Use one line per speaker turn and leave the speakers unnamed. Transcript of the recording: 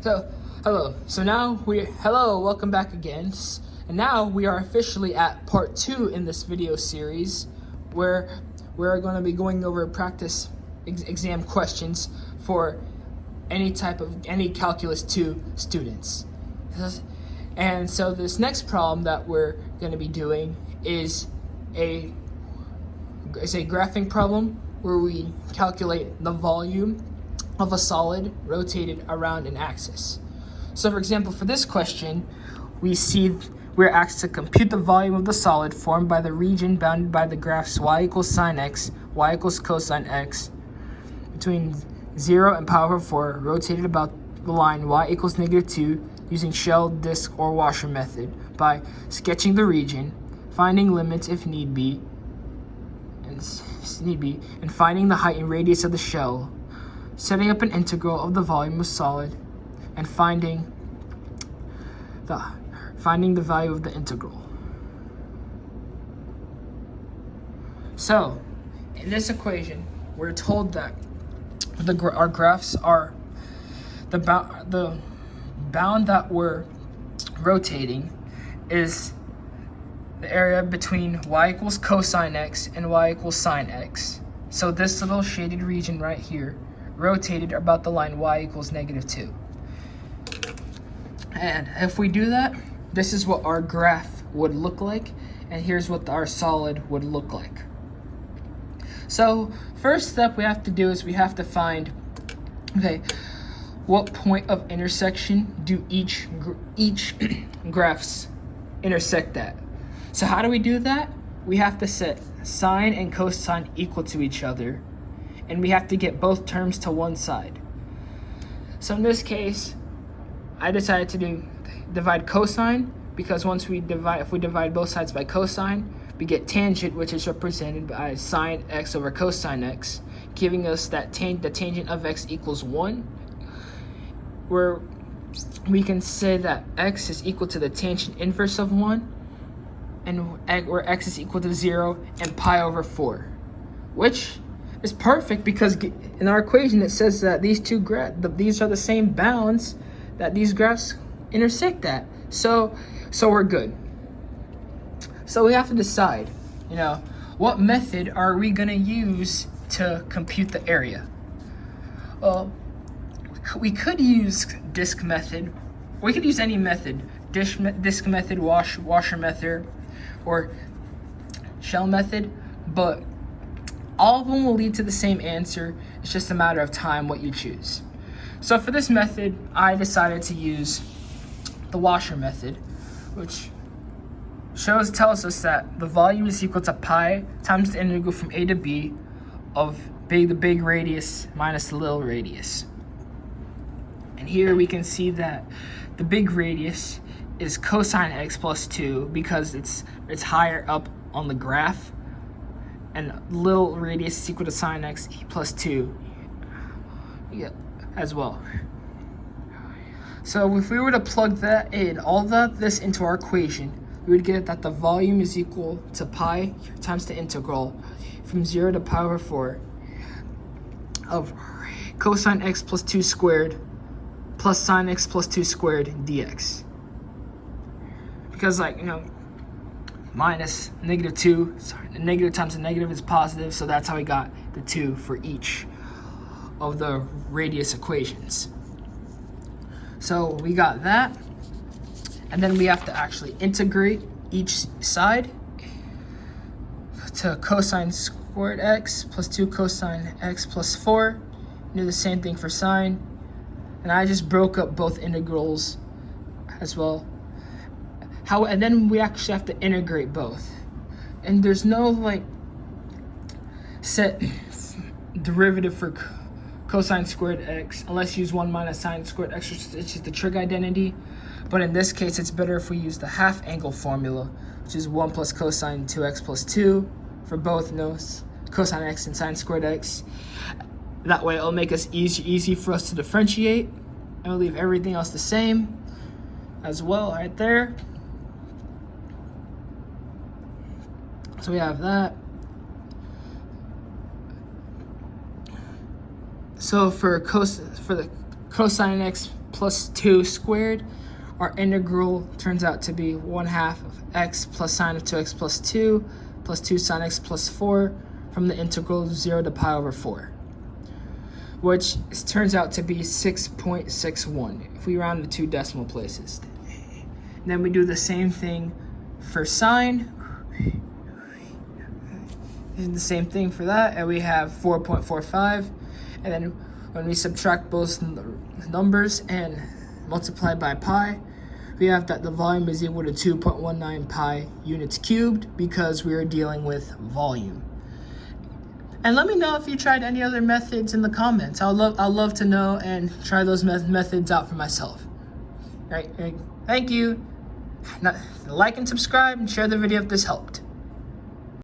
Hello, welcome back again. And now we are officially at part 2 in this video series, where we're going to be going over practice exam questions for any calculus 2 students. And so this next problem that we're going to be doing is a graphing problem where we calculate the volume of a solid rotated around an axis. So for example, for this question, we're asked to compute the volume of the solid formed by the region bounded by the graphs y equals sine x, y equals cosine x, between 0 and pi over 4, rotated about the line y equals -2 using shell, disc, or washer method by sketching the region, finding limits if need be, and finding the height and radius of the shell, setting up an integral of the volume of solid, and finding the value of the integral. So, in this equation, we're told that our graphs are the bound that we're rotating is the area between y equals cosine x and y equals sine x. So this little shaded region right here rotated about the line y equals -2. And if we do that, this is what our graph would look like, and here's what our solid would look like. So first step we have to do is we have to find, what point of intersection do each graphs intersect at? So how do we do that? We have to set sine and cosine equal to each other, and we have to get both terms to one side. So in this case, I decided to divide cosine, because if we divide both sides by cosine, we get tangent, which is represented by sine x over cosine x, giving us that the tangent of x equals 1, where we can say that x is equal to the tangent inverse of 1, and where x is equal to 0 and pi over 4, which is perfect because in our equation it says that these are the same bounds that these graphs intersect at. So we're good. So we have to decide, what method are we gonna use to compute the area? Well, we could use disc method. We could use any method, disc method, washer method, or shell method, but all of them will lead to the same answer. It's just a matter of time what you choose. So for this method, I decided to use the washer method, which tells us that the volume is equal to pi times the integral from a to b of the big radius minus the little radius. And here we can see that the big radius is cosine x plus 2 because it's higher up on the graph, and little radius is equal to sine x plus 2 as well. So if we were to plug this into our equation, we would get that the volume is equal to pi times the integral from 0 to pi over 4 of cosine x plus 2 squared plus sine x plus 2 squared dx. Because minus -2, negative times a negative is positive, so that's how we got the 2 for each of the radius equations. So we got that, and then we have to actually integrate each side to cosine squared x plus 2 cosine x plus 4. Do the same thing for sine, and I just broke up both integrals as well. And then we actually have to integrate both, and there's no set derivative for cosine squared x unless you use 1 minus sine squared x. It's just the trig identity. But in this case, it's better if we use the half angle formula, which is 1 plus cosine 2x plus 2 for both cosine x and sine squared x. That way it'll make us easy for us to differentiate, and we'll leave everything else the same as well right there. So we have that. So for the cosine x plus 2 squared, our integral turns out to be 1/2 of x plus sine of 2x plus 2 sine x plus 4 from the integral of 0 to pi over 4, which turns out to be 6.61 if we round to 2 decimal places. And then we do the same thing for sine, and the same thing for that, and we have 4.45, and then when we subtract both numbers and multiply by pi, we have that the volume is equal to 2.19 pi units cubed because we are dealing with volume. And let me know if you tried any other methods in the comments. I'll love to know and try those methods out for myself. All right, thank you. Like and subscribe and share the video if this helped.